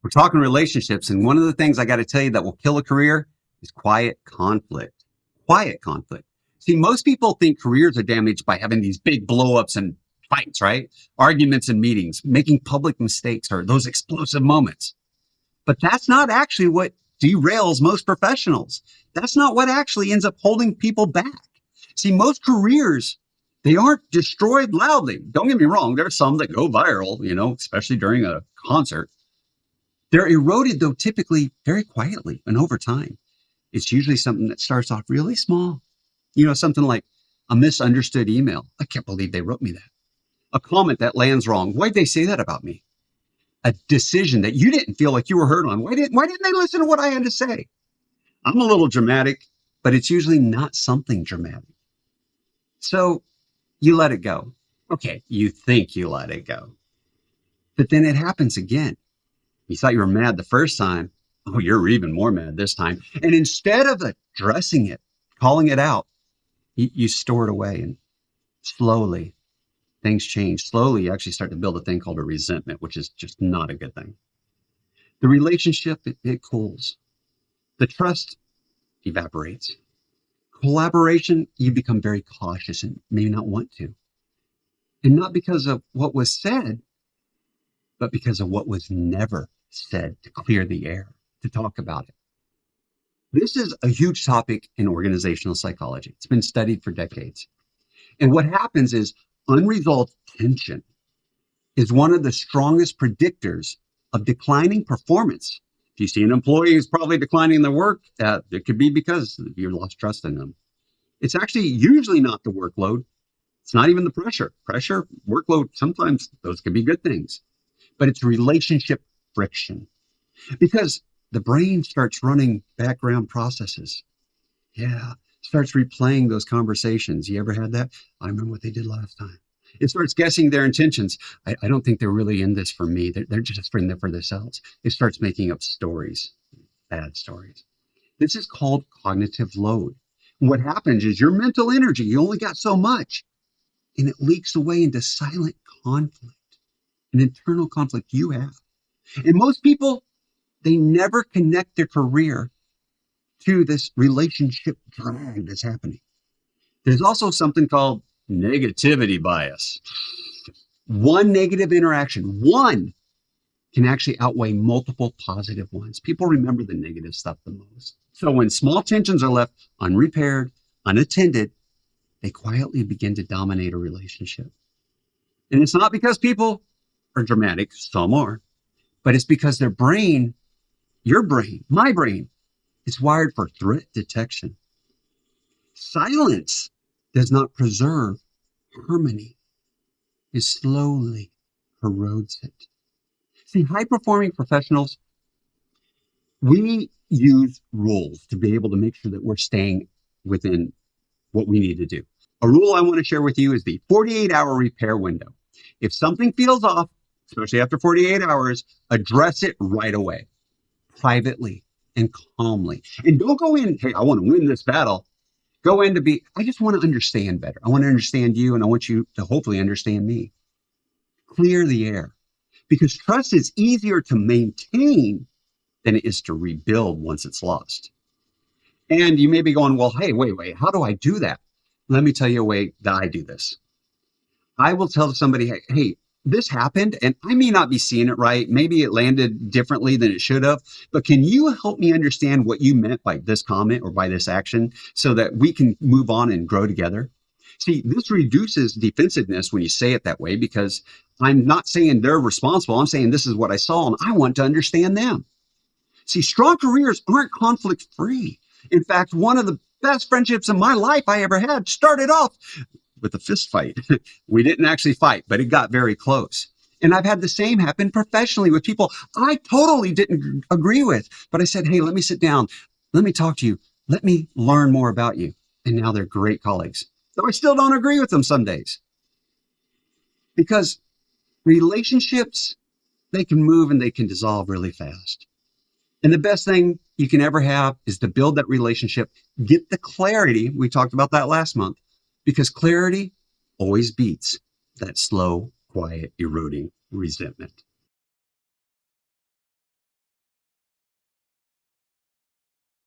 We're talking relationships, and one of the things I got to tell you that will kill a career is quiet conflict. Quiet conflict. See, most people think careers are damaged by having these big blow-ups and fights, right? Arguments and meetings, making public mistakes, or those explosive moments. But that's not actually what derails most professionals. That's not what actually ends up holding people back. See, most careers, they aren't destroyed loudly. Don't get me wrong. There are some that go viral, especially during a concert. They're eroded, though, typically very quietly and over time. It's usually something that starts off really small. Something like a misunderstood email. I can't believe they wrote me that. A comment that lands wrong. Why'd they say that about me? A decision that you didn't feel like you were heard on. Why didn't they listen to what I had to say? I'm a little dramatic, but it's usually not something dramatic. So you let it go. Okay, you think you let it go. But then it happens again. You thought you were mad the first time. Oh, you're even more mad this time. And instead of addressing it, calling it out, you store it away, and slowly things change. Slowly, you actually start to build a thing called a resentment, which is just not a good thing. The relationship, it cools. The trust evaporates. Collaboration, you become very cautious and maybe not want to. And not because of what was said, but because of what was never said, to clear the air, to talk about it. This is a huge topic in organizational psychology. It's been studied for decades. And what happens is unresolved tension is one of the strongest predictors of declining performance. If you see an employee who's probably declining their work, it could be because you lost trust in them. It's actually usually not the workload. It's not even the pressure. Pressure, workload, sometimes those can be good things. But it's relationship friction. Because the brain starts running background processes. Yeah, starts replaying those conversations. You ever had that? I remember what they did last time. It starts guessing their intentions. I don't think they're really in this for me. They're just in there for themselves. It starts making up stories, bad stories. This is called cognitive load. And what happens is your mental energy, you only got so much, and it leaks away into silent conflict, an internal conflict you have. And most people, they never connect their career to this relationship drag that's happening. There's also something called negativity bias. One negative interaction, one, can actually outweigh multiple positive ones. People remember the negative stuff the most. So when small tensions are left unrepaired, unattended, they quietly begin to dominate a relationship. And it's not because people are dramatic, some are, but it's because their brain, your brain, my brain, is wired for threat detection. Silence does not preserve harmony. It slowly erodes it. See, high-performing professionals, we use rules to be able to make sure that we're staying within what we need to do. A rule I want to share with you is the 48-hour repair window. If something feels off, especially after 48 hours, address it right away, privately and calmly. And don't go in, hey, I want to win this battle. Go in to I just want to understand better. I want to understand you, and I want you to hopefully understand me. Clear the air. Because trust is easier to maintain than it is to rebuild once it's lost. And you may be going, well, hey, wait, how do I do that? Let me tell you a way that I do this. I will tell somebody, hey, this happened, and I may not be seeing it right. Maybe it landed differently than it should have, but can you help me understand what you meant by this comment or by this action so that we can move on and grow together? See, this reduces defensiveness when you say it that way, because I'm not saying they're responsible. I'm saying this is what I saw, and I want to understand them. See, strong careers aren't conflict-free. In fact, one of the best friendships in my life I ever had started off with a fist fight. We didn't actually fight, but it got very close. And I've had the same happen professionally with people I totally didn't agree with. But I said, hey, let me sit down. Let me talk to you. Let me learn more about you. And now they're great colleagues. Though I still don't agree with them some days. Because relationships, they can move and they can dissolve really fast. And the best thing you can ever have is to build that relationship, get the clarity. We talked about that last month. Because clarity always beats that slow, quiet, eroding resentment.